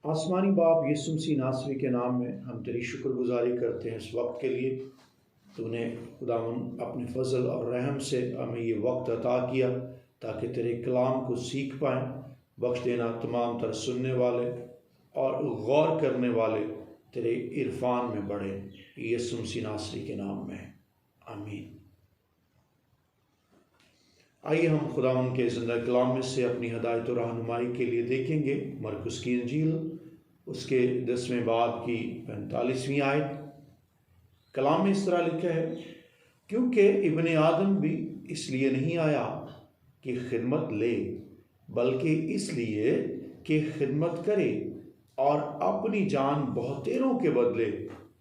आसमानी बाप यीशु मसीह नासरी के नाम में हम तेरी शुक्रगुजारी करते हैं इस वक्त के लिए। तूने खुदावन अपने फजल और रहम से हमें ये वक्त अता किया ताकि तेरे कलाम को सीख पाएँ। बख्श देना तमाम तर सुनने वाले और गौर करने वाले तेरे इरफान में बढ़े, यीशु मसीह नासरी के नाम में, आमीन। आइए हम खुदावन के ज़िंदा कलाम में से अपनी हदायत और रहनुमाई के लिए देखेंगे मरकुस की इंजील, उसके 10वें बाब की 45वीं आयत। कलाम में इस तरह लिखा है, क्योंकि इब्ने आदम भी इसलिए नहीं आया कि खिदमत ले, बल्कि इसलिए कि खिदमत करे और अपनी जान बहुतेरों के बदले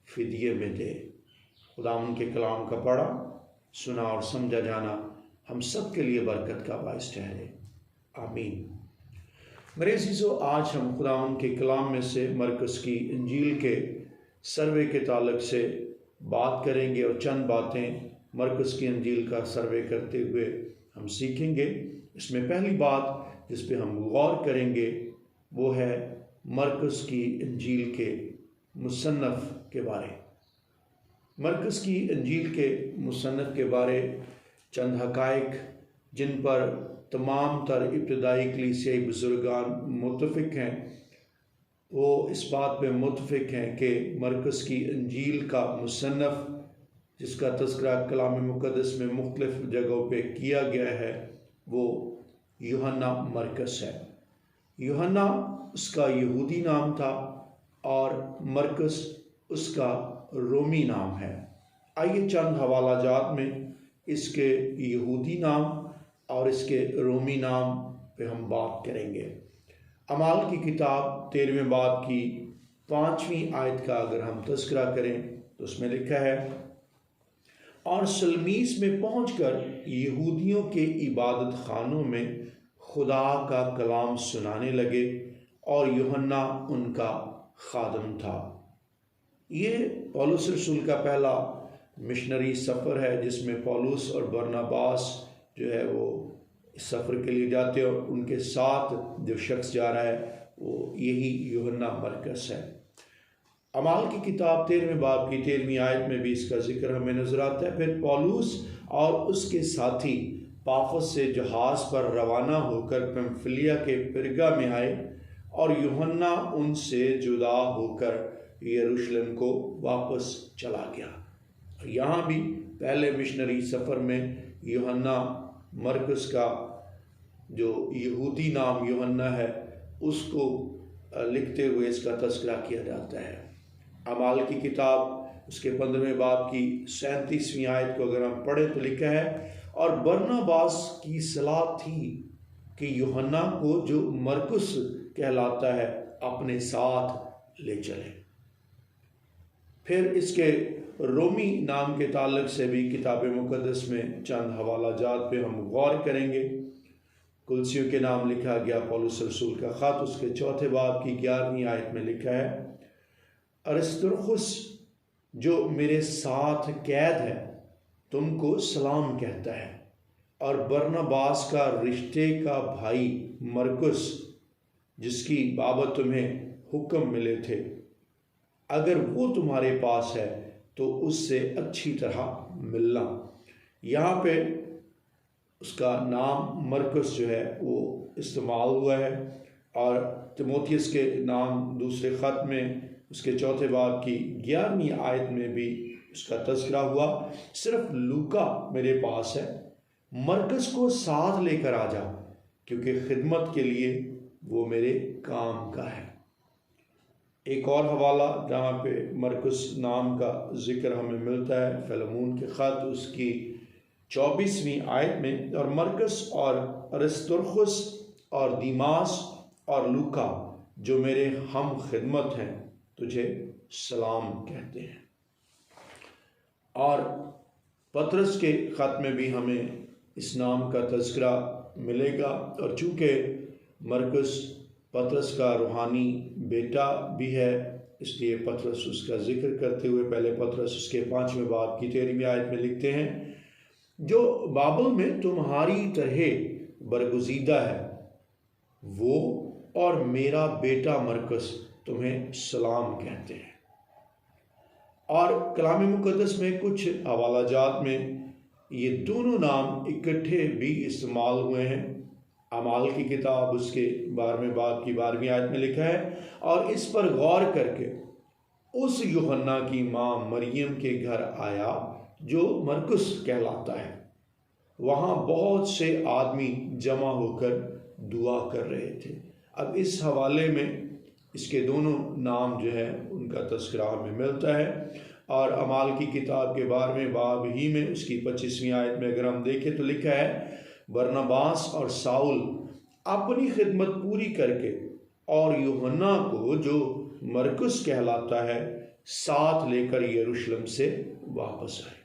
फिदिये में दे। खुदावन के कलाम का पढ़ा, सुना और समझा जाना हम सब के लिए बरकत का बायस ठहरे, आमीन। मेरे अज़ीज़ों, आज हम खुदावन के कलाम में से मरकुस की इंजील के सर्वे के ताल्लुक से बात करेंगे और चंद बातें मरकुस की इंजील का सर्वे करते हुए हम सीखेंगे। इसमें पहली बात जिस पे हम गौर करेंगे वो है मरकुस की इंजील के मुसन्नफ़ के बारे। मरकुस की इंजील के मुसन्नफ़ के बारे चंद हक़ाइक़ जिन पर तमाम तर इब्तदाई कलीसियाई बुज़ुर्गान मुत्तफ़िक हैं, वो इस बात पे मुत्तफ़िक हैं कि मरकुस की इंजील का मुसन्नफ़ जिसका तज़किरा कलाम मुक़द्दस में मुख्तलिफ़ जगहों पे किया गया है वो यूहन्ना मरकुस है। यूहन्ना उसका यहूदी नाम था और मरकुस उसका रोमी नाम है। आइए चंद हवाला जात में इसके यहूदी नाम और इसके रोमी नाम पे हम बात करेंगे। अमाल की किताब 13वें बाब की 5वीं आयत का अगर हम तज़किरा करें तो उसमें लिखा है, और सलमीस में पहुंचकर यहूदियों के इबादत खानों में खुदा का कलाम सुनाने लगे और यूहन्ना उनका खादम था। ये पौलुस रसूल का पहला मिशनरी सफ़र है जिसमें पौलुस और बरनबास जो है वो इस सफ़र के लिए जाते हैं और उनके साथ जो शख्स जा रहा है वो यही यूहन्ना मरकुस है। अमाल की किताब 13वें बाब की 13वीं आयत में भी इसका जिक्र हमें नजर आता है। फिर पौलुस और उसके साथी पाफस से जहाज़ पर रवाना होकर पंफिलिया के पिरगा में आए और यूहन्ना उनसे जुदा होकर यरूशलेम को वापस चला गया। यहाँ भी पहले मिशनरी सफ़र में यूहन्ना मरकुस का जो यहूदी नाम यूहन्ना है उसको लिखते हुए इसका तज़किरा किया जाता है। अमाल की किताब उसके 15वें बाब की 37वीं आयत को अगर हम पढ़ें तो लिखा है, और बरनबास की सलाह थी कि यूहन्ना को जो मरकुस कहलाता है अपने साथ ले चले। फिर इसके रोमी नाम के ताल्लुक से भी किताब मुक़द्दस में चंद हवाला जात पे हम गौर करेंगे। कुलसियों के नाम लिखा गया पौलुस रसूल का ख़त उसके 4 बाब की 11वीं आयत में लिखा है, अरिस्तर्खुस जो मेरे साथ कैद है तुमको सलाम कहता है, और बरनबास का रिश्ते का भाई मरकुस जिसकी बाबत तुम्हें हुक्म मिले थे, अगर वो तुम्हारे पास है तो उससे अच्छी तरह मिलना। यहाँ पे उसका नाम मरकुस जो है वो इस्तेमाल हुआ है और तिमोथियस के नाम दूसरे ख़त में उसके 4 बाब की 11वीं आयत में भी उसका तज़किरा हुआ। सिर्फ लूका मेरे पास है, मरकुस को साथ लेकर आ जा क्योंकि खिदमत के लिए वो मेरे काम का है। एक और हवाला जहाँ पे मरकुस नाम का जिक्र हमें मिलता है फिलेमोन के ख़त उसकी 24वीं आयत में, और मरकुस और अरिस्तर्खुस और दीमास और लूका जो मेरे हम खिदमत हैं तुझे सलाम कहते हैं। और पतरस के ख़त में भी हमें इस नाम का तज़किरा मिलेगा, और चूँकि मरकुस पतरस का रूहानी बेटा भी है इसलिए पतरस उसका जिक्र करते हुए पहले पतरस उसके 5वें बाब की 13वीं आयत में लिखते हैं, जो बाबुल में तुम्हारी तरह बरगुज़ीदा है वो और मेरा बेटा मरकुस तुम्हें सलाम कहते हैं। और कलाम मुक़द्दस में कुछ हवाला जात में ये दोनों नाम इकट्ठे भी इस्तेमाल हुए हैं। अमाल की किताब उसके 12वें बाब की 12वीं आयत में लिखा है, और इस पर गौर करके उस यूहन्ना की माँ मरियम के घर आया जो मरकुस कहलाता है। वहाँ बहुत से आदमी जमा होकर दुआ कर रहे थे। अब इस हवाले में इसके दोनों नाम जो है उनका तस्करा हमें मिलता है। और अमाल की किताब के 12वें बाब ही में उसकी 25वीं आयत में अगर हम देखें तो लिखा है, बरनबास और साउल अपनी खिदमत पूरी करके और यूहन्ना को जो मरकुस कहलाता है साथ लेकर यरूशलेम से वापस आए।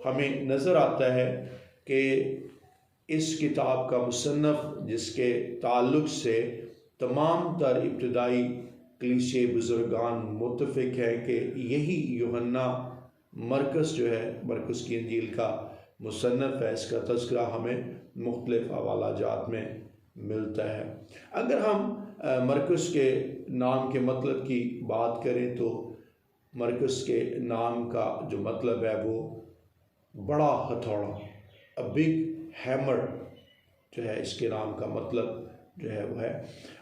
हमें नज़र आता है कि इस किताब का मुसन्नफ़ जिसके ताल्लुक़ से तमाम तर इब्तदाई कलीसिया बुज़ुर्गान मुत्तफ़िक़ है कि यही यूहन्ना मरकस जो है, मरकस की इंजील का मुसन्नफ़ है। इसका तज़किरा हमें मुख्तलिफ़ हवाला जात में मिलता है। अगर हम मरकस के नाम के मतलब की बात करें तो मरकस के नाम का जो मतलब है वो बड़ा हथौड़ा, अ बिग हैमर जो है इसके नाम का मतलब जो है वो है।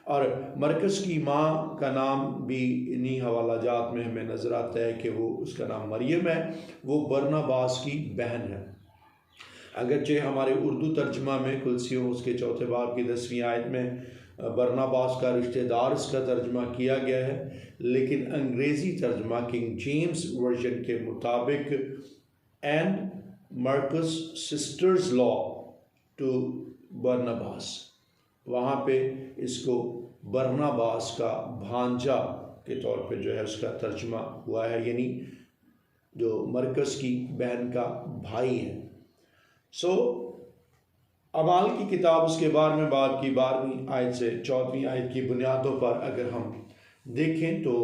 और मरकस की माँ का नाम भी इन्हीं हवाला जात में हमें नज़र आता है कि वो उसका नाम मरियम है, वो बरनबास की बहन है। अगरचे हमारे उर्दू तर्जमा में कुलसियों उसके 4 बाब की 10वीं आयत में बरनबास का रिश्तेदार इसका तर्जमा किया गया है, लेकिन अंग्रेज़ी तर्जमा किंग जेम्स वर्जन के मुताबिक एंड मरकस सिस्टर्स लॉ टू बरनबास, वहाँ पे इसको बरनबास का भांजा के तौर पे जो है उसका तर्जमा हुआ है, यानी जो मरकस की बहन का भाई है। अमाल की किताब उसके 12वें बाब की 12वीं आयत से 14वीं आयत की बुनियादों पर अगर हम देखें तो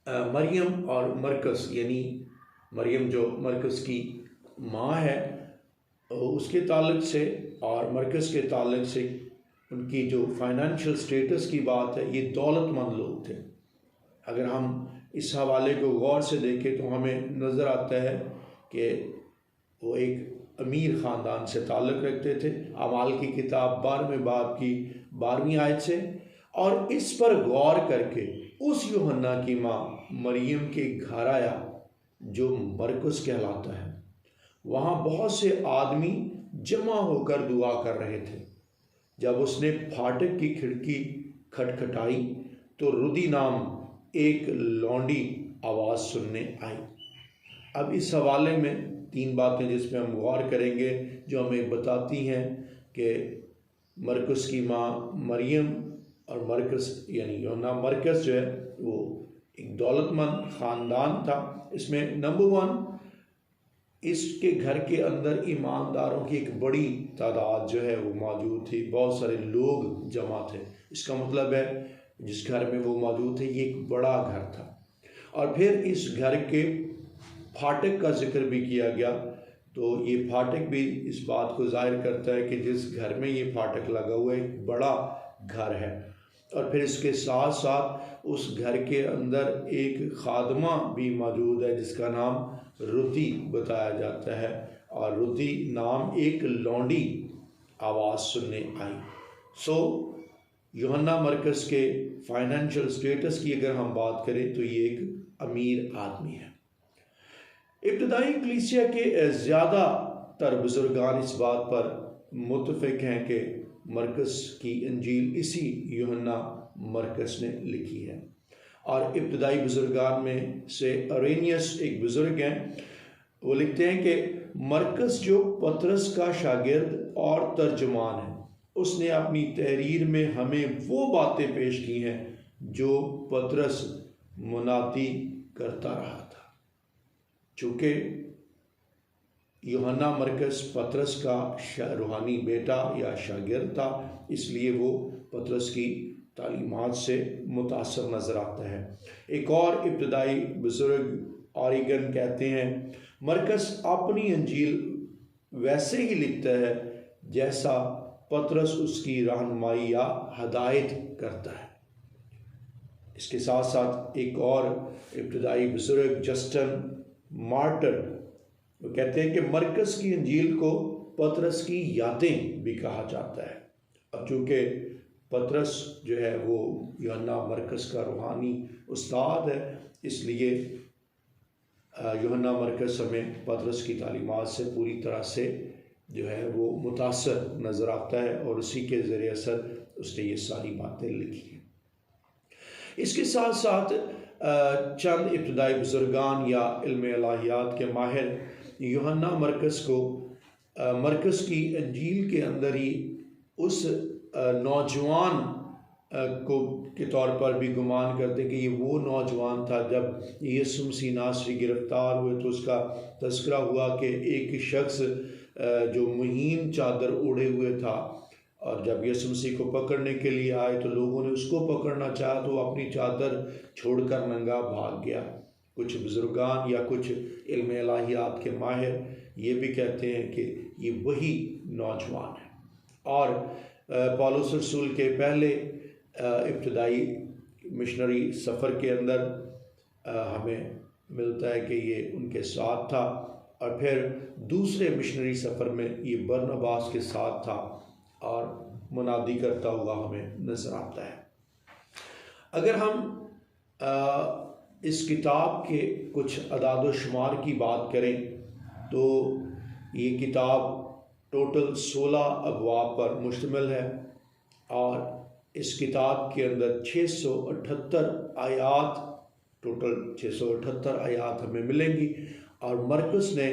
मरियम और मरकस, यानी मरियम जो मरकस की माँ है उसके ताल्लुक़ से और मरकस के ताल्लुक़ से उनकी जो फाइनेंशियल स्टेटस की बात है, ये दौलतमंद लोग थे। अगर हम इस हवाले को गौर से देखें तो हमें नज़र आता है कि वो एक अमीर ख़ानदान से ताल्लुक़ रखते थे। अमाल की किताब 12वें बाब की 12वीं आयत से। और इस पर गौर करके उस यूहन्ना की माँ मरियम के घर आया जो मरकुस कहलाता है। वहाँ बहुत से आदमी जमा होकर दुआ कर रहे थे। जब उसने फाटक की खिड़की खटखटाई तो रुदी नाम एक लौंडी आवाज़ सुनने आई। अब इस हवाले में 3 बातें जिस पे हम गौर करेंगे जो हमें बताती हैं कि मरकस की माँ मरियम और मरकस यानी यूहन्ना मरकस जो है वो एक दौलतमंद ख़ानदान था। इसमें नंबर 1, इसके घर के अंदर ईमानदारों की एक बड़ी तादाद जो है वो मौजूद थी, बहुत सारे लोग जमा थे। इसका मतलब है जिस घर में वो मौजूद थे ये एक बड़ा घर था। और फिर इस घर के फाटक का जिक्र भी किया गया, तो ये फाटक भी इस बात को जाहिर करता है कि जिस घर में ये फाटक लगा हुआ है एक बड़ा घर है। और फिर इसके साथ साथ उस घर के अंदर एक खादमा भी मौजूद है जिसका नाम रुदी बताया जाता है, और रुदी नाम एक लौंडी आवाज़ सुनने आई। यूहन्ना मरकस के फाइनेंशियल स्टेटस की अगर हम बात करें तो ये एक अमीर आदमी है। इब्तदाई कलीसिया के ज़्यादातर बुजुर्गान इस बात पर मुत्तफ़िक़ हैं कि मरकस की इंजील इसी यूहन्ना मरकस ने लिखी है। और इब्तदाई बुजुर्गान में से अरेनियस एक बुज़ुर्ग हैं, वो लिखते हैं कि मरकस जो पतरस का शागिर्द और तर्जुमान है, उसने अपनी तहरीर में हमें वो बातें पेश की हैं जो पतरस मुनादी करता रहा था। चूँकि यूहन्ना मरकस पतरस का रूहानी बेटा या शागिर्द था, इसलिए वो पतरस की तालीमात से मुतासर नज़र आता है। एक और इब्तदाई बुज़ुर्ग ऑरिगन कहते हैं मरकस अपनी इंजील वैसे ही लिखता है जैसा पतरस उसकी रहनुमाई या हदायत करता है। इसके साथ साथ एक और इब्तदाई बुजुर्ग जस्टिन मार्टिन, वो कहते हैं कि मरकज़ की इंजील को पतरस की यादें भी कहा जाता है। अब चूँकि पतरस जो है वो यूहन्ना मरकज़ का रूहानी उस्ताद है, इसलिए यूहन्ना मरकज़ हमें पतरस की तालीमात से पूरी तरह से जो है वो मुतासर नज़र आता है और उसी के ज़रिए असर उसने ये सारी बातें लिखी हैं। इसके साथ साथ चंद इब्तदाई बुजुर्गान या इल्म इलाहियात के माहिर यूहन्ना मरकज़ को मरकज़ की इंजील के अंदर ही उस नौजवान को के तौर पर भी गुमान करते कि ये वो नौजवान था जब यीशु मसीह नासरी गिरफ्तार हुए तो उसका तज़किरा हुआ कि एक शख्स जो मुहीन चादर ओढ़े हुए था, और जब यीशु मसीह को पकड़ने के लिए आए तो लोगों ने उसको पकड़ना चाहा तो अपनी चादर छोड़कर नंगा भाग गया। कुछ बुजुर्गान या कुछ इल्म इलाहियात के माहिर ये भी कहते हैं कि ये वही नौजवान है। और पौलुस रसूल के पहले इब्तदाई मिशनरी सफ़र के अंदर हमें मिलता है कि ये उनके साथ था, और फिर दूसरे मिशनरी सफ़र में ये बरनबास के साथ था और मुनादी करता हुआ हमें नज़र आता है। अगर हम इस किताब के कुछ अदाद शुमार की बात करें तो ये किताब टोटल 16 अबवाब पर मुश्तमिल है, और इस किताब के अंदर 678 आयात, टोटल 678 आयात हमें मिलेंगी। और मरकज़ ने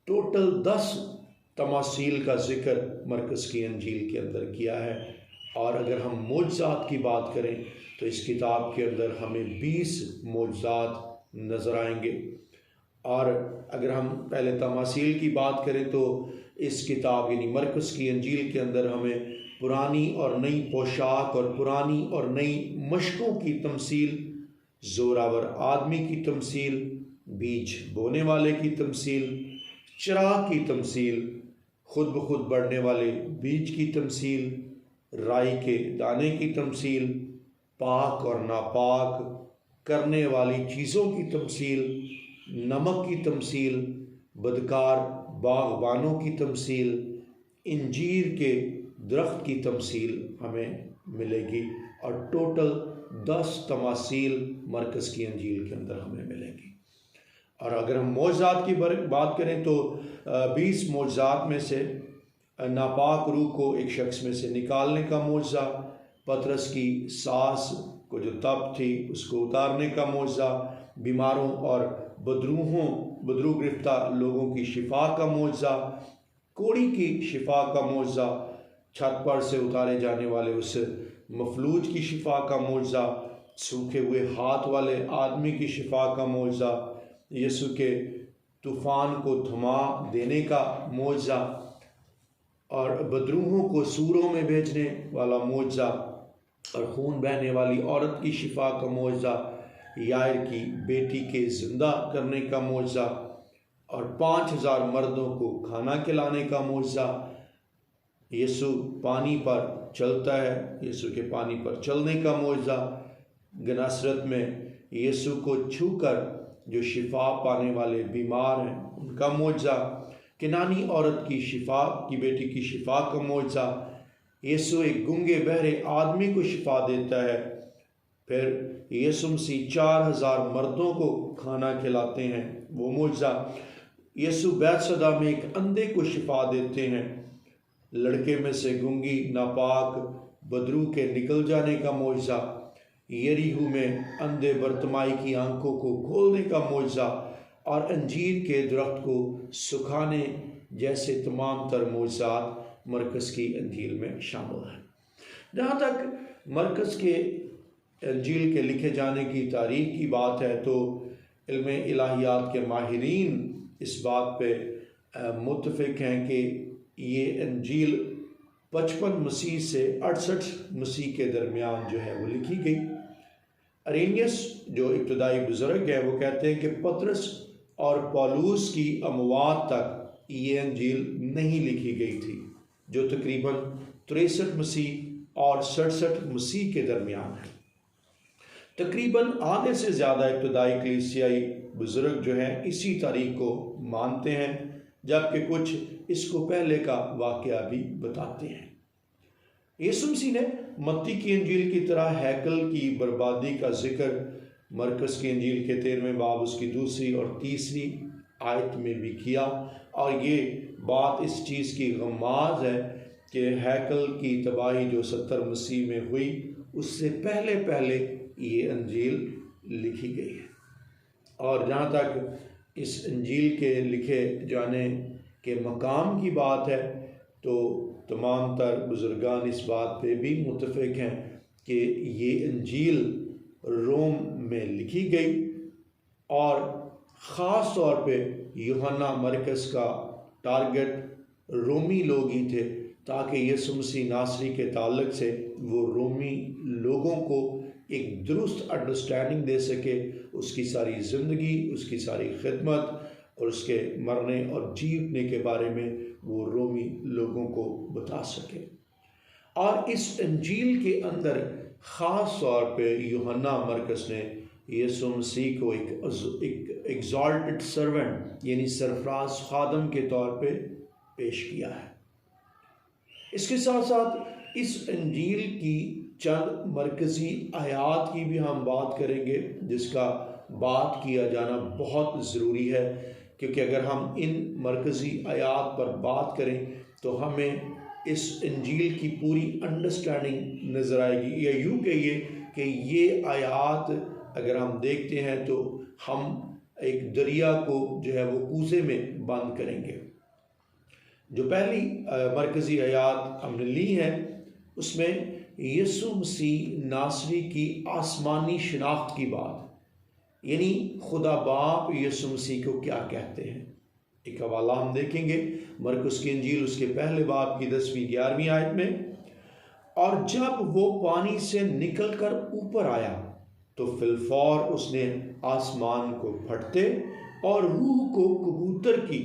टोटल 10 तमासील का ज़िक्र मरकज़ की इंजील के अंदर किया है। और अगर हम मोजज़ात की बात करें तो इस किताब के अंदर हमें 20 मोजज़ात नज़र आएंगे। और अगर हम पहले तमासील की बात करें तो इस किताब यानी मरकज़ की इंजील के अंदर हमें पुरानी और नई पोशाक और पुरानी और नई मशकों की तमसील, ज़ोरावर आदमी की तमसील, बीज बोने वाले की तमसील, चिराग की तमसील, खुद ब खुद बढ़ने वाले बीज की तमसील, राई के दाने की तमसील, पाक और नापाक करने वाली चीज़ों की तमसील, नमक की तमसील, बदकार बागबानों की तमसील, इंजीर के दरख्त की तमसील हमें मिलेगी। और टोटल 10 तमासील मरकज़ की इंजील के अंदर हमें मिलेगी। और अगर हम मोजज़ात की बात करें तो 20 मोजज़ात में से नापाक रूह को एक शख्स में से निकालने का मोजज़ा, पतरस की सास को जो तप थी उसको उतारने का मोजज़ा, बीमारों और बदरू गिरफ्तार लोगों की शिफा का मोजज़ा, कोड़ी की शिफा का मोजज़ा, छत पर से उतारे जाने वाले उस मफलूज की शिफा का मोजज़ा, सूखे हुए हाथ वाले आदमी की शिफा का मोजज़ा, यीशु के तूफ़ान को थमा देने का मोजज़ा, और बदरूहों को सूरों में भेजने वाला मोजज़ा, और खून बहने वाली औरत की शिफा का मोजज़ा, यायर की बेटी के ज़िंदा करने का मोजज़ा, और 5000 मर्दों को खाना खिलाने का मोजज़ा। यीशु पानी पर चलता है, यीशु के पानी पर चलने का मोजज़ा, गनासरत में यीशु को छूकर जो शिफा पाने वाले बीमार हैं उनका मोजज़ा, किनानी औरत की शिफा की बेटी की शिफा का मोजज़ा, यीशु एक गूंगे बहरे आदमी को शिफा देता है। फिर यीशु मसीह 4000 मर्दों को खाना खिलाते हैं, वो मोजज़ा। यीशु बैतसैदा में एक अंधे को शिफा देते हैं, लड़के में से गूंगी नापाक बदरू के निकल जाने का मोजज़ा, यरीहू में अंधे बरतमाई की आंखों को खोलने का मोजज़ा, और अंजीर के दरख्त को सुखाने जैसे तमाम तर मोजज़ात मरकज़ की इंजील में शामिल हैं। जहाँ तक मरकज़ के इंजील के लिखे जाने की तारीख की बात है तो इल्म इलाहियात के माहिरीन इस बात पे मुत्तफ़िक़ हैं कि ये इंजील 55 मसीह से 68 मसीह के दरमियान जो है वो लिखी गई। अरेनियस जो इब्तदाई बुजुर्ग है वो कहते हैं कि पतरस और पौलुस की अमवात तक ये इंजील नहीं लिखी गई थी, जो तकरीबन 63 मसीह और 67 मसीह के दरमियान है। तकरीबन आधे से ज़्यादा इब्तदाई कलीसियाई बुज़ुर्ग जो हैं इसी तारीख को मानते हैं, जबकि कुछ इसको पहले का वाक़या भी बताते हैं। यीशु मसीह ने मत्ती की इंजील की तरह हैकल की बर्बादी का जिक्र मरकस की इंजील के 13वें बाब उसकी 2 और 3 आयत में भी किया, और ये बात इस चीज़ की गमाज़ है कि हैकल की तबाही जो 70 मसीह में हुई उससे पहले पहले ये इंजील लिखी गई है। और जहाँ तक इस इंजील के लिखे जाने के मकाम की बात है तो तमाम तर बुजुर्गान इस बात पे भी मुत्तफ़िक हैं कि ये इंजील रोम में लिखी गई, और ख़ास तौर पे यूहन्ना मरकस का टारगेट रोमी लोग ही थे, ताकि यीशु मसीह नासरी के ताल्लुक़ से वो रोमी लोगों को एक दुरुस्त अंडरस्टैंडिंग दे सके, उसकी सारी ज़िंदगी, उसकी सारी खिदमत और उसके मरने और जीने के बारे में वो रोमी लोगों को बता सके। और इस इंजील के अंदर ख़ास तौर पे यूहन्ना मरकस ने यीशु मसीह को एक एग्ज़ॉल्टेड सर्वेंट यानी सरफराज खादम के तौर पे पेश किया है। इसके साथ साथ इस इंजील की चंद मरकज़ी आयात की भी हम बात करेंगे, जिसका बात किया जाना बहुत ज़रूरी है, क्योंकि अगर हम इन मरकज़ी आयात पर बात करें तो हमें इस इंजील की पूरी अंडरस्टैंडिंग नज़र आएगी। या यूँ कहिए कि ये आयात अगर हम देखते हैं तो हम एक दरिया को जो है वो कूज़े में बंद करेंगे। जो पहली मरकज़ी आयात हमने ली है उसमें यीशु मसीह नासरी की आसमानी शिनाख्त की बात, यानी खुदा बाप यीशु मसीह को क्या कहते हैं। एक हवाला हम देखेंगे मरकुस की इंजील उसके पहले बाब की 10वीं-11वीं आयत में, और जब वो पानी से निकलकर ऊपर आया तो फिलफौर उसने आसमान को फटते और रूह को कबूतर की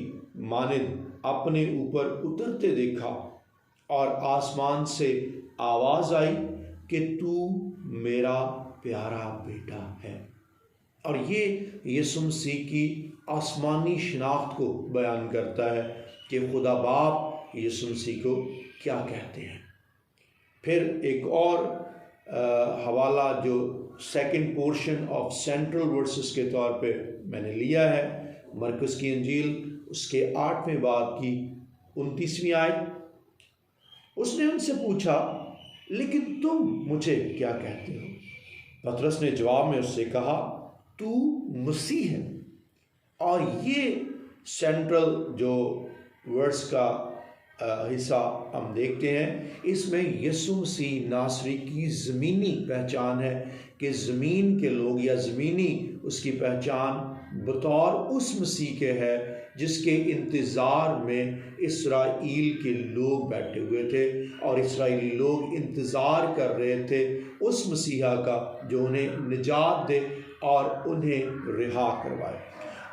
मानिंद अपने ऊपर उतरते देखा, और आसमान से आवाज़ आई कि तू मेरा प्यारा बेटा है। और ये यीशु मसीह की आसमानी शिनाख्त को बयान करता है कि खुदा बाप यीशु मसीह को क्या कहते हैं। फिर एक और हवाला जो second portion of central versus के तौर पे मैंने लिया है, मरकुस की इंजील उसके 8वें बाब की 29वीं आयत। उसने उनसे पूछा, लेकिन तुम मुझे क्या कहते हो? पतरस ने जवाब में उससे कहा, तू मसीह है। और ये सेंट्रल जो वर्स का हिस्सा हम देखते हैं, इसमें यीशु मसीह नासरी की ज़मीनी पहचान है कि ज़मीन के लोग या ज़मीनी उसकी पहचान बतौर उस मसीह के है जिसके इंतज़ार में इसराइल के लोग बैठे हुए थे, और इसराइली लोग इंतज़ार कर रहे थे उस मसीहा का जो उन्हें निजात दे और उन्हें रिहा करवाए।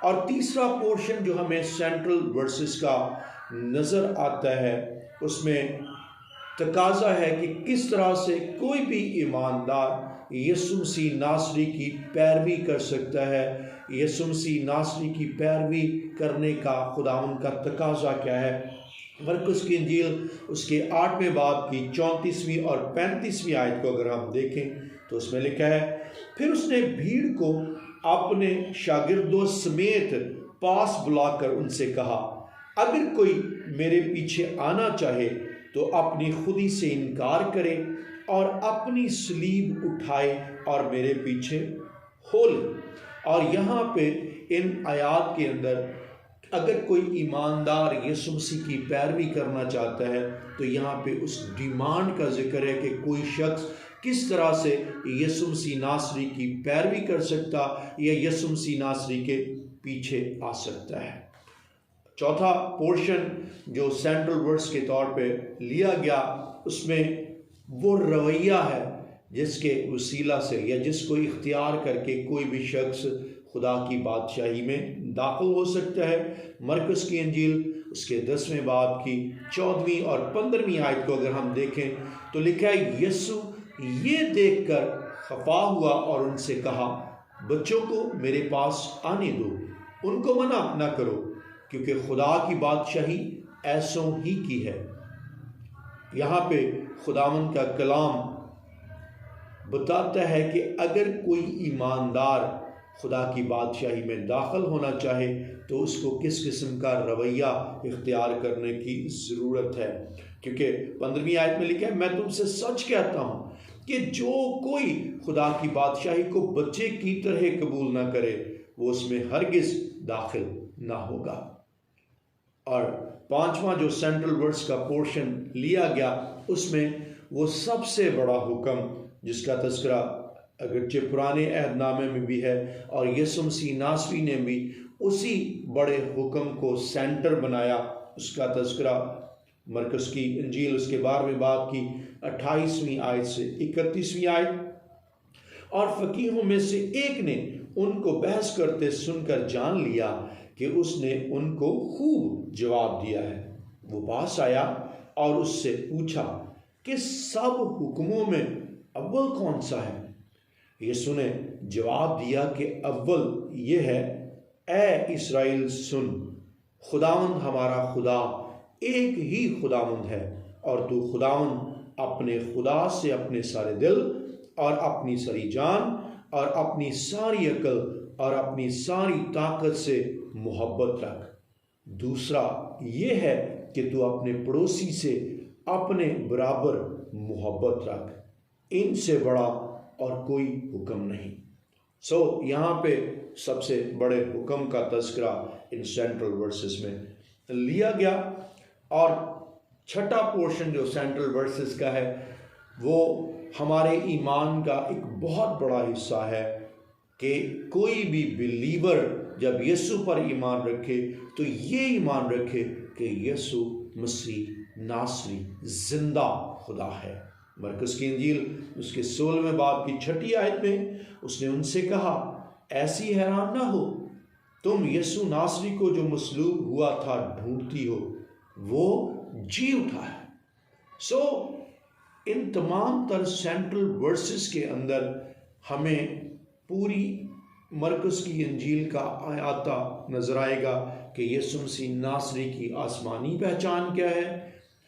और तीसरा पोर्शन जो हमें सेंट्रल वर्सेस का नज़र आता है, उसमें तकाजा है कि किस तरह से कोई भी ईमानदार यीशु मसीह नासरी की पैरवी कर सकता है। यीशु मसीह नासरी की पैरवी करने का खुदावन का तकाजा क्या है। मरकुस की इंजील उसके 8वें बाब की 34वीं और 35वीं आयत को अगर हम देखें तो उसमें लिखा है, फिर उसने भीड़ को अपने शागिर्दों समेत पास बुलाकर उनसे कहा, अगर कोई मेरे पीछे आना चाहे तो अपनी खुदी से इनकार करे और अपनी सलीब उठाए और मेरे पीछे हो ले। और यहाँ पे इन आयात के अंदर अगर कोई ईमानदार यीशु मसीह की पैरवी करना चाहता है तो यहाँ पे उस डिमांड का जिक्र है कि कोई शख्स किस तरह से यीशु मसीह नासरी की पैरवी कर सकता या यीशु मसीह नासरी के पीछे आ सकता है। चौथा पोर्शन जो सेंट्रल वर्ड्स के तौर पे लिया गया, उसमें वो रवैया है जिसके वसीला से या जिसको इख्तियार करके कोई भी शख्स खुदा की बादशाही में दाखिल हो सकता है। मरकुस की इंजील उसके 10वें बाब की 14वीं और 15वीं आयत को अगर हम देखें तो लिखा है, यीशु ये देखकर खफा हुआ और उनसे कहा, बच्चों को मेरे पास आने दो, उनको मना न करो, क्योंकि खुदा की बादशाही ऐसों ही की है। यहाँ पे खुदावंद का कलाम बताता है कि अगर कोई ईमानदार खुदा की बादशाही में दाखिल होना चाहे तो उसको किस किस्म का रवैया इख्तियार करने की ज़रूरत है। क्योंकि 15वीं आयत में लिखा है, मैं तुमसे सच कहता हूँ कि जो कोई खुदा की बादशाही को बच्चे की तरह कबूल ना करे वो उसमें हरगिज़ दाखिल ना होगा। और 5वां जो सेंट्रल वर्ड्स का पोर्शन लिया गया उसमें वो सबसे बड़ा हुक्म जिसका तज़किरा अगरचे पुराने अहदनामे में भी है और यीशु मसीह नासरी ने भी उसी बड़े हुक्म को सेंटर बनाया, उसका तज़किरा मरकुस की इंजील उसके 12वें बाब की 28वीं आयत से 31वीं आयत। और फ़कीहों में से एक ने उनको बहस करते सुनकर जान लिया कि उसने उनको खूब जवाब दिया है। वो पास आया और उससे पूछा कि सब हुक्मों में अव्वल कौन सा है? यीशु ने जवाब दिया कि अव्वल ये है, ए इस्राएल सुन, खुदावंद हमारा खुदा एक ही खुदावंद है और तू खुदावंद अपने खुदा से अपने सारे दिल और अपनी सारी जान और अपनी सारी अकल और अपनी सारी ताकत से मोहब्बत रख। दूसरा ये है कि तू अपने पड़ोसी से अपने बराबर मोहब्बत रख। इनसे बड़ा और कोई हुक्म नहीं। यहाँ पे सबसे बड़े हुक्म का तज़किरा इन सेंट्रल वर्सेस में लिया गया। और छठा पोर्शन जो सेंट्रल वर्सेस का है वो हमारे ईमान का एक बहुत बड़ा हिस्सा है कि कोई भी बिलीवर जब यीशु पर ईमान रखे तो ये ईमान रखे कि यीशु मसीह नासरी जिंदा खुदा है। मरकुस की इंजील उसके 16वें बाब की 6ठी आयत में उसने उनसे कहा, ऐसी हैरान ना हो, तुम यीशु नासरी को जो मसलूब हुआ था ढूंढती हो, वो जी उठा है। इन तमाम तर सेंट्रल वर्सेस के अंदर हमें पूरी मरकुस की इंजील का आता नजर आएगा कि यीशु मसीह नासरी की आसमानी पहचान क्या है,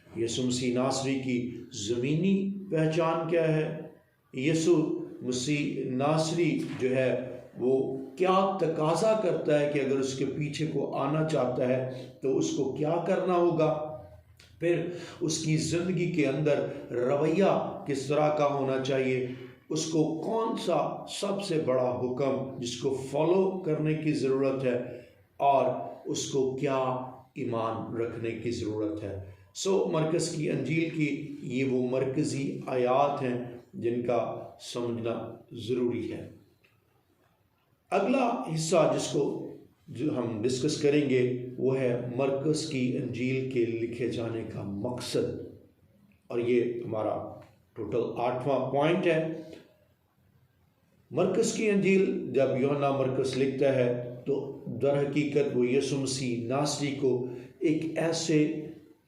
यीशु मसीह नासरी की ज़मीनी पहचान क्या है, यीशु मसीह नासरी जो है वो क्या तकाजा करता है कि अगर उसके पीछे को आना चाहता है तो उसको क्या करना होगा, फिर उसकी ज़िंदगी के अंदर रवैया किस तरह का होना चाहिए, उसको कौन सा सबसे बड़ा हुक्म जिसको फॉलो करने की ज़रूरत है और उसको क्या ईमान रखने की ज़रूरत है। मरकज़ की अंजील की ये वो मरकज़ी आयात हैं जिनका समझना ज़रूरी है। अगला हिस्सा जिसको जो हम डिस्कस करेंगे वो है मरकज़ की अंजील के लिखे जाने का मकसद, और ये हमारा टोटल 8वां पॉइंट है। मरकज़ की अंजील जब यूहन्ना मरकज़ लिखता है तो दर हकीकत वो यीशु मसीह नासरी को एक ऐसे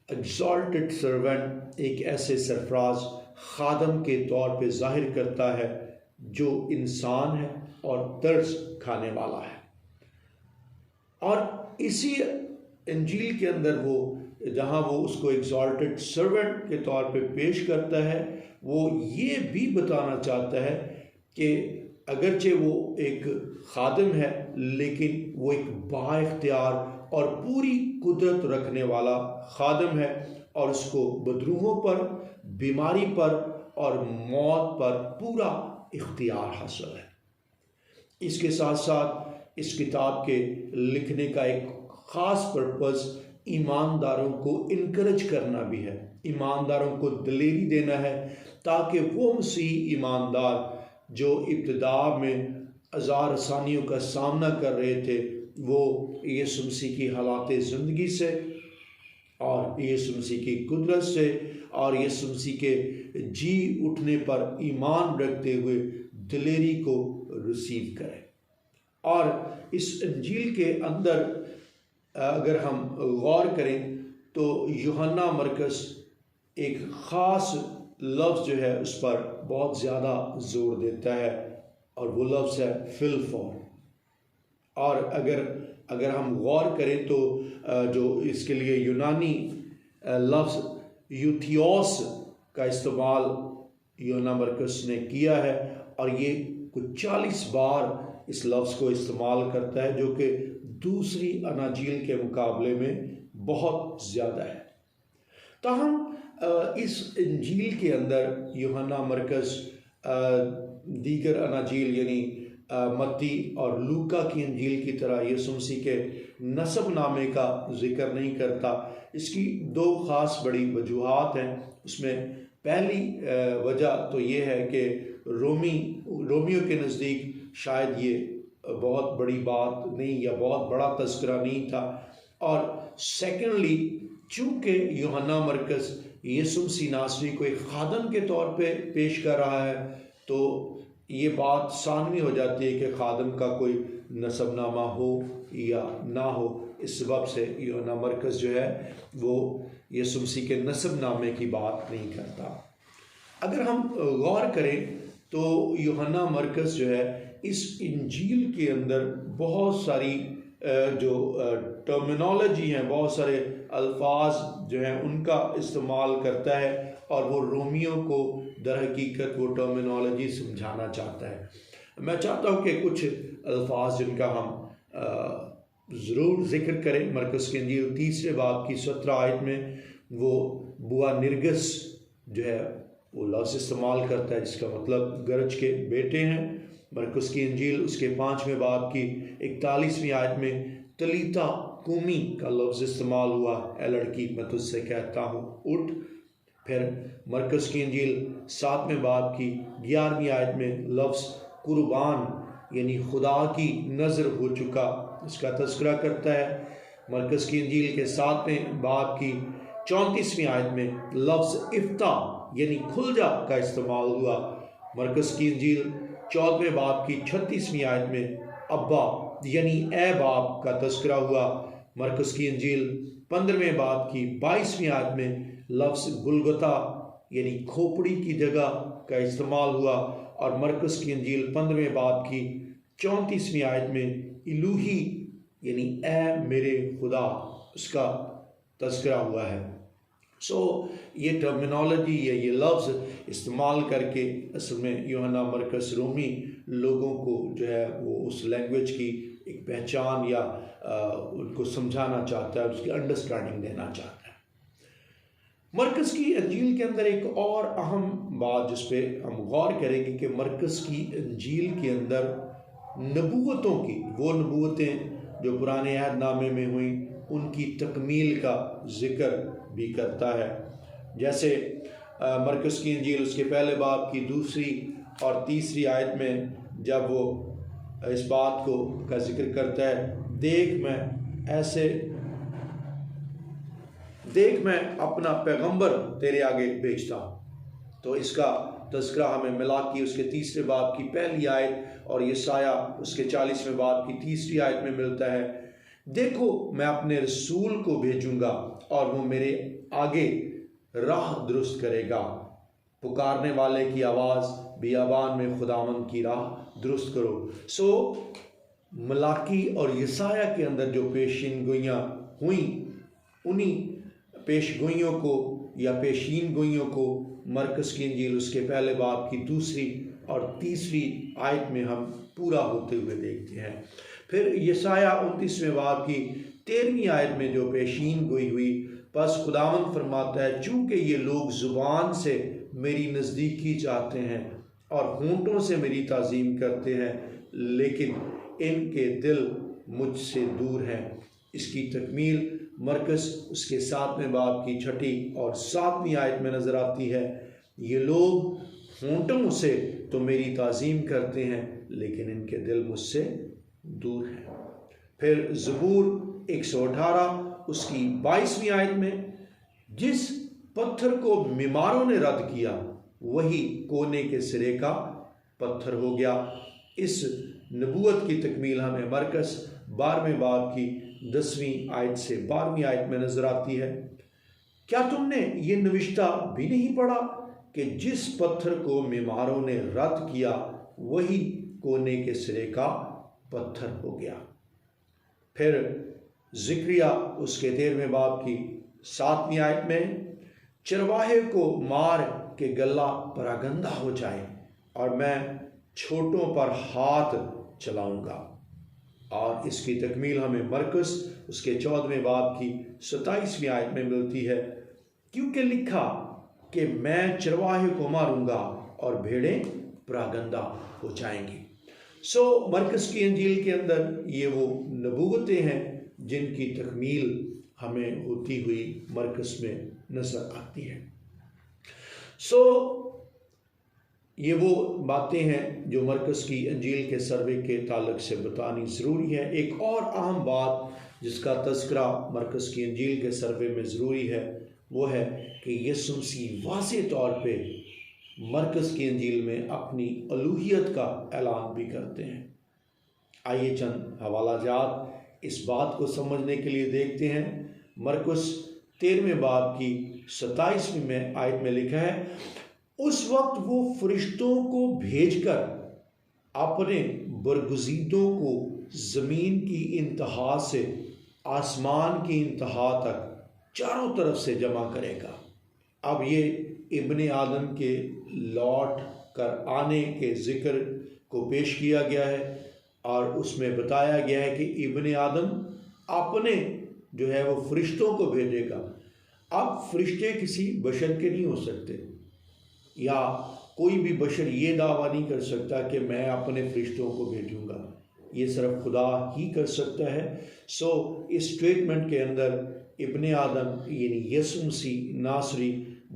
एग्जॉल्टेड सर्वेंट, एक ऐसे सरफराज खादम के तौर पे जाहिर करता है जो इंसान है और तरस खाने वाला है। और इसी इंजील के अंदर वो जहाँ वो उसको एग्जॉल्टेड सर्वेंट के तौर पे पेश करता है, वो ये भी बताना चाहता है कि अगरचे वो एक खादिम है लेकिन वो एक बाइख्तियार और पूरी कुदरत रखने वाला खादिम है और उसको बदरूहों पर, बीमारी पर और मौत पर पूरा इख्तियार हासिल है। इसके साथ साथ इस किताब के लिखने का एक ख़ास पर्पज़ ईमानदारों को इनकरेज करना भी है, ईमानदारों को दिलेरी देना है ताकि वो मसीह ईमानदार जो इब्तिदा में अज़ार आसानियों का सामना कर रहे थे वो यीशु मसीह की हालात ज़िंदगी से और यीशु मसीह की कुदरत से और यीशु मसीह के जी उठने पर ईमान रखते हुए दिलेरी को रिसीव करें। और इस इंजील के अंदर अगर हम गौर करें तो यूहन्ना मरकज़ एक ख़ास लफ्ज़ जो है उस पर बहुत ज़्यादा जोर देता है, और वो लफ्ज़ है फिल फॉर। और अगर हम गौर करें तो जो इसके लिए यूनानी लफ्ज़ यूथियोस का इस्तेमाल यूहन्ना मरकुस ने किया है, और ये कुछ 40 बार इस लफ्ज़ को इस्तेमाल करता है, जो कि दूसरी अनाजील के मुकाबले में बहुत ज़्यादा है। ताहम इस इंजील के अंदर यूहन्ना मरकुस दीगर अनाजील यानी मत्ती और लूका की इंजील की तरह यीशु मसीह के नसब नामे का जिक्र नहीं करता। इसकी दो ख़ास बड़ी वजूहात हैं। उसमें पहली वजह तो ये है कि रोमियो के नज़दीक शायद ये बहुत बड़ी बात नहीं या बहुत बड़ा तज़किरा नहीं था, और सेकेंडली चूँकि यूहन्ना मरकुस यीशु मसीह नासरी को एक खादम के तौर पे पेश कर रहा है, तो ये बात सानवी हो जाती है कि खादम का कोई नसबनामा हो या ना हो। इस सबब से यूहन्ना मरकुस जो है वो यीशु मसीह के नसबनामे की बात नहीं करता। अगर हम गौर करें तो यूहन्ना मरकुस जो है इस इंजील के अंदर बहुत सारी जो टर्मिनोलॉजी हैं, बहुत सारे अल्फाज जो हैं उनका इस्तेमाल करता है, और वो रोमियो को दर हकीकत वो टर्मिनोलॉजी समझाना चाहता है। मैं चाहता हूँ कि कुछ अल्फाज जिनका हम ज़रूर ज़िक्र करें। मरकुस की इंजील 3 बाब की 17 आयत में वो बुआ निर्गस जो है वो लफ्ज़ इस्तेमाल करता है, जिसका मतलब गरज के बेटे हैं। मरकुस की इंजील उसके 5वें बाब की 41वीं आयत में तलीता कुमी का लफ्ज़ इस्तेमाल हुआ, ए लड़की मैं तुझसे कहता हूँ उठ। फिर मरकुस की इंजील 7वें बाब की 11वीं आयत में लफ्ज़ कुर्बान यानी खुदा की नज़र हो चुका इसका तज़किरा करता है। मरकुस की इंजील के 7वें बाब की 34वीं आयत में लफ्ज़ इफ्ता यानी खुल जा का इस्तेमाल हुआ। मरकुस की इंजील 14वें बाब की 36वीं आयत में अब्बा यानी ए बाप का तज़किरा हुआ। मरकुस की इंजील 15वें बाब की 22वीं आयत में लफ्ज़ गुलगुता यानी खोपड़ी की जगह का इस्तेमाल हुआ, और मरकुस की इंजील 15वें बाब की 34वीं आयत में इलूही यानी ए मेरे खुदा उसका तज़किरा हुआ है। ये टर्मिनोलॉजी या ये लफ्ज़ इस्तेमाल करके असल में यूहन्ना मरकुस रोमी लोगों को जो है वो उस लैंग्वेज की एक पहचान या उनको समझाना चाहता है, उसकी अंडरस्टैंडिंग देना चाहता है। मरकुस की इंजील के अंदर एक और अहम बात जिस पे हम गौर करेंगे कि मरकुस की इंजील के अंदर नबूवतों की वो नबूवतें जो पुराने अहदनामे में हुई उनकी तकमील का जिक्र भी करता है। जैसे मरकुस की इंजील उसके पहले बाब की 2 और 3 आयत में जब वो इस बात को का जिक्र करता है, देख मैं अपना पैगंबर तेरे आगे भेजता हूँ। तो इसका तज़किरा हमें मिलाकी उसके 3 बाब की 1 आयत और यशाया उसके 40वें बाब की 3 आयत में मिलता है। देखो मैं अपने रसूल को भेजूंगा और वो मेरे आगे राह दुरुस्त करेगा। पुकारने वाले की आवाज़ बियाबान में खुदावंद की राह दुरुस्त करो। मलाकी और यसाया के अंदर जो पेशीन गोइयाँ हुई उन्हीं पेश गोइयों को या पेशीन गोइयों को मरकुस की इंजील उसके पहले बाब की 2 और 3 आयत में हम पूरा होते हुए देखते हैं। फिर यसाया 29वें बाब की 13वीं आयत में जो पेशीन गोई हुई, बस खुदावंद फरमाता है चूँकि ये लोग ज़ुबान से मेरी नज़दीकी चाहते हैं और होंठों से मेरी ताज़ीम करते हैं, लेकिन इनके दिल मुझसे दूर हैं। इसकी तकमील मरकुस उसके 7वें बाब की 6 और 7वीं आयत में नज़र आती है। ये लोग होंठों से तो मेरी ताज़ीम करते हैं, लेकिन इनके दिल मुझसे दूर हैं। फिर ज़बूर 118 उसकी 22वीं आयत में, जिस पत्थर को मीमारों ने रद्द किया वही कोने के सिरे का पत्थर हो गया। इस नबूवत की तकमील हमें मरकुस 12वें बाब की 10वीं आयत से 12वीं आयत में नजर आती है। क्या तुमने ये नविश्ता भी नहीं पढ़ा कि जिस पत्थर को मीमारों ने रद्द किया वही कोने के सिरे का पत्थर हो गया। फिर ज़िक्रिया उसके 13वें बाब की 7वीं आयत में, चरवाहे को मार के गला परागंदा हो जाए और मैं छोटों पर हाथ चलाऊंगा। और इसकी तकमील हमें मरकुस उसके 14वें बाब की 27वीं आयत में मिलती है, क्योंकि लिखा कि मैं चरवाहे को मारूंगा और भेड़ें परागंदा हो जाएंगी। मरकुस की इंजील के अंदर ये वो नबूवतें हैं जिनकी तकमील हमें होती हुई मरकुस में नजर आती है। ये वो बातें हैं जो मरकुस की इंजील के सर्वे के ताल्लुक से बतानी ज़रूरी है। एक और अहम बात जिसका तज़किरा मरकुस की इंजील के सर्वे में ज़रूरी है वो है कि यीशु मसीह वाज़ेह तौर पे मरकुस की इंजील में अपनी अलूहियत का ऐलान भी करते हैं। आइए चंद हवाला जात इस बात को समझने के लिए देखते हैं। मरकुस 13वें बाब की 27वीं आयत में लिखा है, उस वक्त वो फरिश्तों को भेजकर अपने बरगुज़ीदों को ज़मीन की इंतहा से आसमान की इंतहा तक चारों तरफ से जमा करेगा। अब ये इब्ने आदम के लौट कर आने के ज़िक्र को पेश किया गया है और उसमें बताया गया है कि इब्ने आदम अपने जो है वो फरिश्तों को भेजेगा। अब फरिश्ते किसी बशर के नहीं हो सकते, या कोई भी बशर ये दावा नहीं कर सकता कि मैं अपने फरिश्तों को भेजूंगा, ये सिर्फ खुदा ही कर सकता है। इस स्टेटमेंट के अंदर इब्ने आदम यानी यीशु मसीह नासरी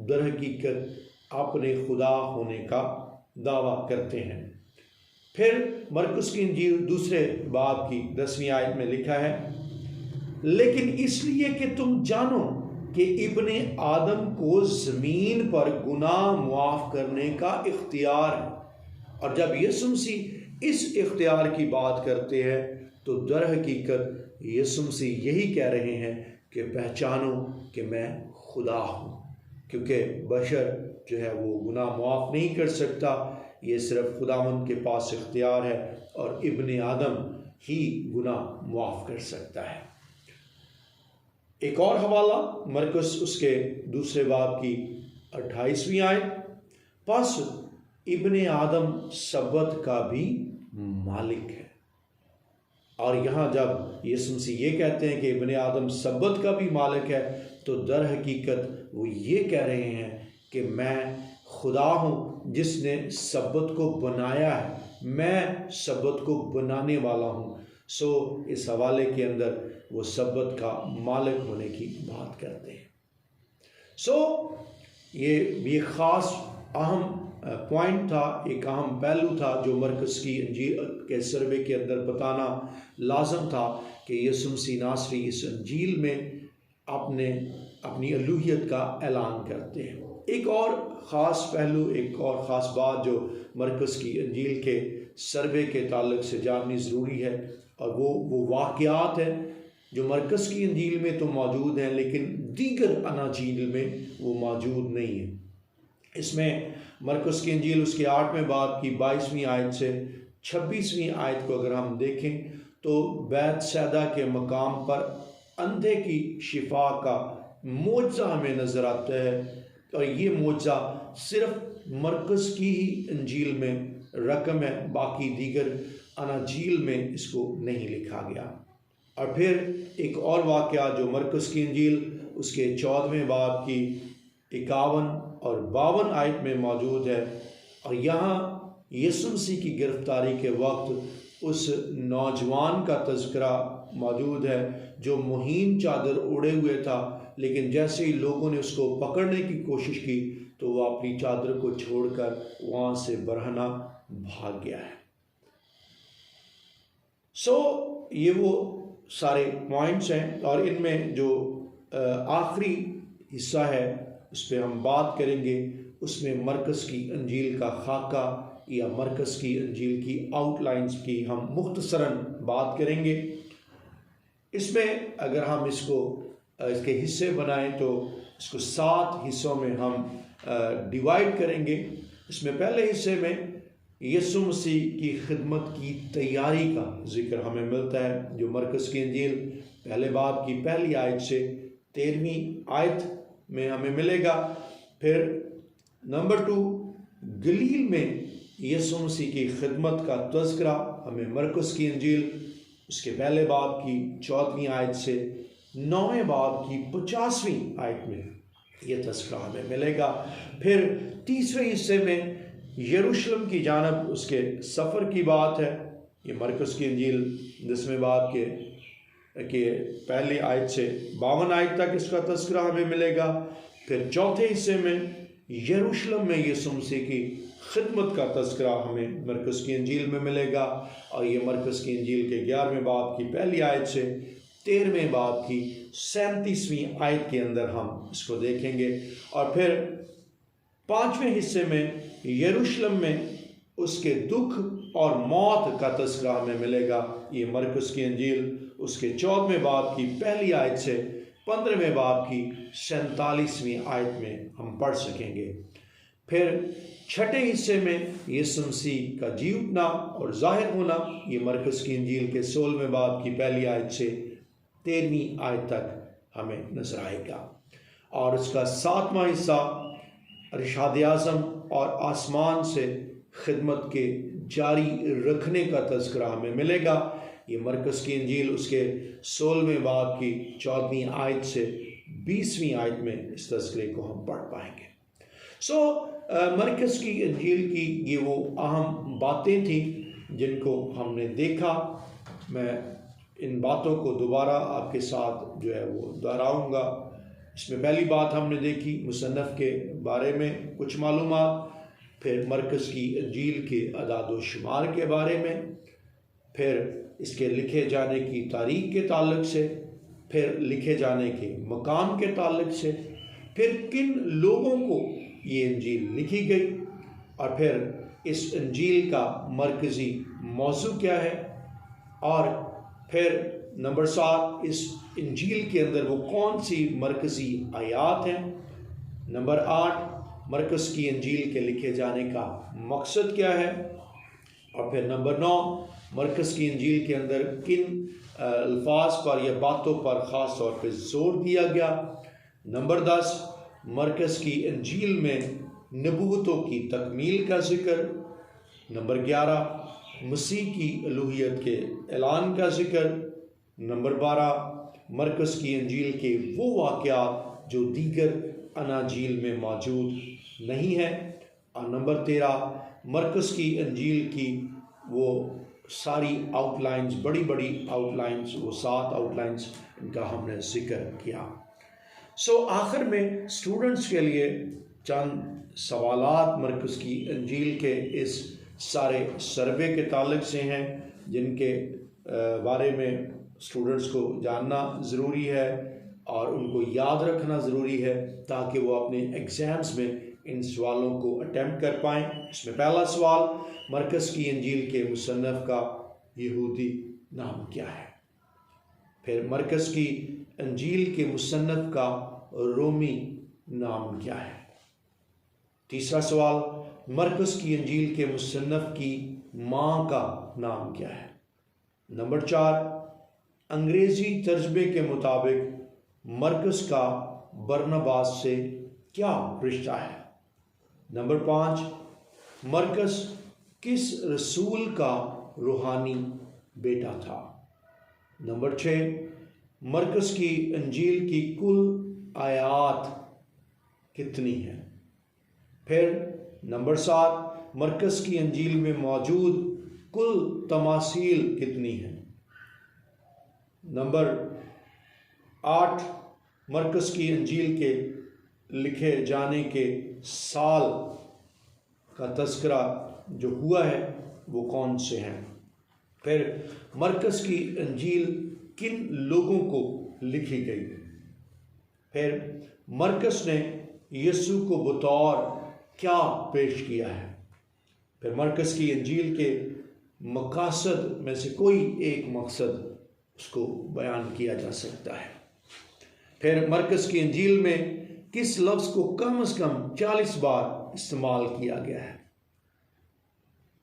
दर हकीकत अपने खुदा होने का दावा करते हैं। फिर मरकुस की इंजील दूसरे बाब की 10वीं आयत में लिखा है, लेकिन इसलिए कि तुम जानो कि इब्ने आदम को ज़मीन पर गुनाह मुआफ़ करने का इख्तियार है। और जब यीशु मसीह इस इख्तियार की बात करते हैं तो दर हकीकत यीशु मसीह यही कह रहे हैं कि पहचानो कि मैं खुदा हूँ, क्योंकि बशर जो है वो गुनाह मुआफ़ नहीं कर सकता, ये सिर्फ खुदावंद के पास इख्तियार है और इब्ने आदम ही गुनाह मुआफ़ कर सकता है। एक और हवाला मरकुस उसके दूसरे बाब की 28वीं आयत, बस इब्ने आदम सब्बत का भी मालिक है। और यहाँ जब यीशु मसीह ये कहते हैं कि इब्ने आदम सब्बत का भी मालिक है तो दर हकीकत वो ये कह रहे हैं कि मैं खुदा हूँ जिसने सब्बत को बनाया है, मैं सब्बत को बनाने वाला हूँ। इस हवाले के अंदर वो सब्बत का मालिक होने की बात करते हैं। ये ख़ास अहम पॉइंट था, एक अहम पहलू था जो मरकुस की इंजील के सर्वे के अंदर बताना लाजम था कि यीशु मसीह नासरी इस इंजील में अपनी अलूहियत का ऐलान करते हैं। एक और ख़ास पहलू, एक और ख़ास बात जो मरकुस की इंजील के सर्वे के ताल्लुक से जाननी ज़रूरी है, और वो वाक़यात हैं जो मरकुस की इंजील में तो मौजूद हैं लेकिन दीगर अनाजील में वो मौजूद नहीं है। इसमें मरकुस की इंजील उसके 8वें बाब की 22वीं आयत से 26वीं आयत को अगर हम देखें तो बैतसैदा के मकाम पर अंधे की शिफा का मोजा हमें नज़र आता है, और ये मोजा सिर्फ मरकुस की ही इंजील में रकम है, बाकी दीगर अनाजील में इसको नहीं लिखा गया। और फिर एक और वाक़या जो मरकुस की इंजील उसके 14वें बाब की 51 और 52 आयत में मौजूद है, और यहाँ यीशु मसीह की गिरफ्तारी के वक्त उस नौजवान का तज़किरा मौजूद है जो मुहीन चादर ओढ़े हुए था, लेकिन जैसे ही लोगों ने उसको पकड़ने की कोशिश की तो वह अपनी चादर को छोड़कर वहाँ से बरहना भाग गया है। ये वो सारे पॉइंट्स हैं, और इनमें जो आखिरी हिस्सा है उस पर हम बात करेंगे। उसमें मरकुस की इंजील का खाका या मरकुस की इंजील की आउटलाइंस की हम मुख्तसरन बात करेंगे। इसमें अगर हम इसके हिस्से बनाएं तो इसको 7 हिस्सों में हम डिवाइड करेंगे। इसमें पहले हिस्से में यीशु मसीह की खिदमत की तैयारी का जिक्र हमें मिलता है, जो मरकस की इंजील पहले बाब की पहली आयत से 13वीं आयत में हमें मिलेगा। फिर नंबर 2, गलील में यीशु मसीह की खिदमत का तज़किरा हमें मरकस की इंजील उसके पहले बाब की 14वीं आयत से 9वें बाब की 50वीं आयत में यह तज़किरा हमें मिलेगा। फिर तीसरे हिस्से में यरूशलेम की जानब उसके सफ़र की बात है। ये मरकस की इंजील 10वें बाब के पहली आयत से 52 आयत तक इसका तज़किरा हमें मिलेगा। फिर चौथे हिस्से में यरूशलेम में यीशु मसीह की खिदमत का तज़किरा हमें मरकस की इंजील में मिलेगा, और ये मरकस की इंजील के 11वें बाब की पहली आयत से 13वें बाब की 37वीं आयत के अंदर हम इसको देखेंगे। और फिर 5वें हिस्से में यरूशलेम में उसके दुख और मौत का तज़किरा हमें मिलेगा। ये मरकस की इंजील उसके 14वें बाब की पहली आयत से 15वें बाब की 47वीं आयत में हम पढ़ सकेंगे। फिर छठे हिस्से में यीशु मसीह का जी उठना और जाहिर होना, ये मरकस की इंजील के 16वें बाब की पहली आयत से 13वीं आयत तक हमें नजर आएगा। और उसका 7वां हिस्सा इरशाद आज़म और आसमान से खिदमत के जारी रखने का तज़किरा हमें मिलेगा। ये मरकस की इंजील उसके 16वें बाब की 14वीं आयत से 20वीं आयत में इस तज़किरे को हम पढ़ पाएंगे। मरकस की इंजील की ये वो अहम बातें थी जिनको हमने देखा। मैं इन बातों को दोबारा आपके साथ जो है वो दोहराऊँगा। इसमें पहली बात हमने देखी मुसन्नफ़ के बारे में कुछ मालूमात, फिर मरकस की इंजील के अदाद शुमार के बारे में, फिर इसके लिखे जाने की तारीख़ के ताल्लुक़ से, फिर लिखे जाने के मकाम के ताल्लुक़ से, फिर किन लोगों को ये इंजील लिखी गई, और फिर इस इंजील का मरकज़ी मौजू क्या है, और फिर नंबर 7 इस इंजील के अंदर वो कौन सी मरकज़ी आयात हैं। नंबर 8 मरकस की इंजील के लिखे जाने का मकसद क्या है, और फिर नंबर 9 मरकस की इंजील के अंदर किन अल्फाज पर या बातों पर ख़ास तौर पर जोर दिया गया। नंबर 10 मरकस की इंजील में नबूवतों की तकमील का जिक्र। नंबर 11 मसीह की अलूहियत के ऐलान का जिक्र। नंबर 12 मरकस की इंजील के वो वाक़यात जो दीगर अनाजील में मौजूद नहीं है। और नंबर 13 मरकस की इंजील की वो सारी आउटलाइंस, बड़ी बड़ी आउटलाइंस, वो 7 आउटलाइंस, इनका हमने जिक्र किया। आखिर में स्टूडेंट्स के लिए चंद सवालात मरकस की इंजील के इस सारे सर्वे के ताल्लुक़ से हैं, जिनके बारे में स्टूडेंट्स को जानना ज़रूरी है और उनको याद रखना ज़रूरी है, ताकि वो अपने एग्ज़ाम्स में इन सवालों को अटेम्प्ट कर पाएँ। इसमें पहला सवाल, मरकस की इंजील के मुसन्नफ़ का यहूदी नाम क्या है। फिर मरकस की इंजील के मुसन्नफ़ का रोमी नाम क्या है। तीसरा सवाल, मरकस की इंजील के मुसन्नफ़ की माँ का नाम क्या है। नंबर 4, अंग्रेज़ी तर्जमे के मुताबिक मरकस का बरनबास से क्या रिश्ता है। नंबर 5, मरकस किस रसूल का रूहानी बेटा था। नंबर 6, मरकस की इंजील की कुल आयात कितनी है। फिर नंबर 7, मरकस की इंजील में मौजूद कुल तमासील कितनी है। नंबर 8, मरकस की इंजील के लिखे जाने के साल का तज़किरा जो हुआ है वो कौन से हैं। फिर मरकस की इंजील किन लोगों को लिखी गई। फिर मरकस ने यीशु को बतौर क्या पेश किया है। फिर मरकस की इंजील के मकासद में से कोई एक मकसद उसको बयान किया जा सकता है। फिर मरकस की इंजील में किस लफ्ज़ को कम से कम 40 बार इस्तेमाल किया गया है।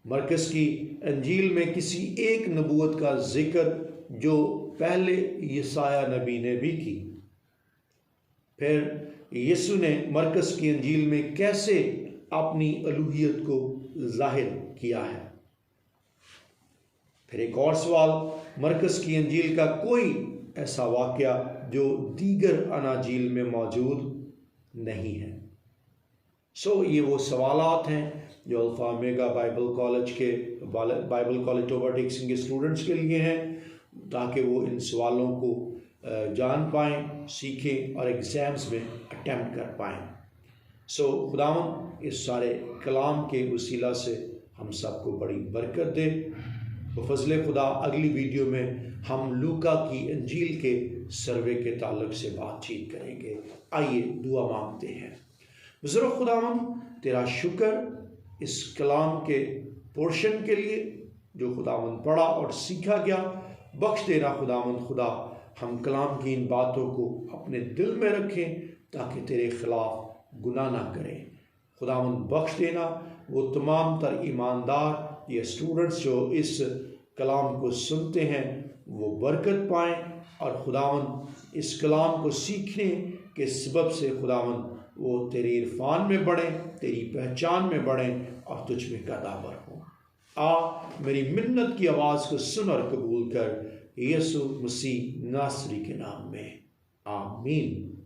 मरकस की अंजील में किसी एक नबूवत का जिक्र जो पहले यसाया नबी ने भी की। फिर यीशु ने मरकस की अंजील में कैसे अपनी अलूहियत को जाहिर किया है। फिर एक और सवाल, मरकस की अंजील का कोई ऐसा वाक़या जो दीगर अनाजील में मौजूद नहीं है। ये वो सवालात हैं जो alpha omega Bible college Toba के स्टूडेंट्स के लिए हैं, ताकि वो इन सवालों को जान पाएँ, सीखें और एग्ज़ाम्स में अटैम्प्ट कर पाएँ। खुदावंद इस सारे कलाम के वसीला से हम सबको बड़ी बरकत दे। फजल खुदा अगली वीडियो में हम लूका की अंजील के सर्वे के ताल्लुक से बातचीत करेंगे। आइए दुआ मांगते हैं। बुज़ुर्ग खुदावंद, तेरा शुक्र इस कलाम के पोर्शन के लिए जो खुदावंद पढ़ा और सीखा गया। बख्श देना खुदावंद खुदा, हम कलाम की इन बातों को अपने दिल में रखें ताकि तेरे खिलाफ गुनाह ना करें। खुदावंद बख्श देना वो तमाम तर ईमानदार ये स्टूडेंट्स जो इस कलाम को सुनते हैं वो बरकत पाएँ, और खुदावंद इस कलाम को सीखने के सबब से खुदावंद वो तेरे इरफान में बढ़ें, तेरी पहचान में बढ़ें और तुझ में कदावर हों। मेरी मिन्नत की आवाज़ को सुन और कबूल कर, यीशु मसीह नासरी के नाम में, आमीन।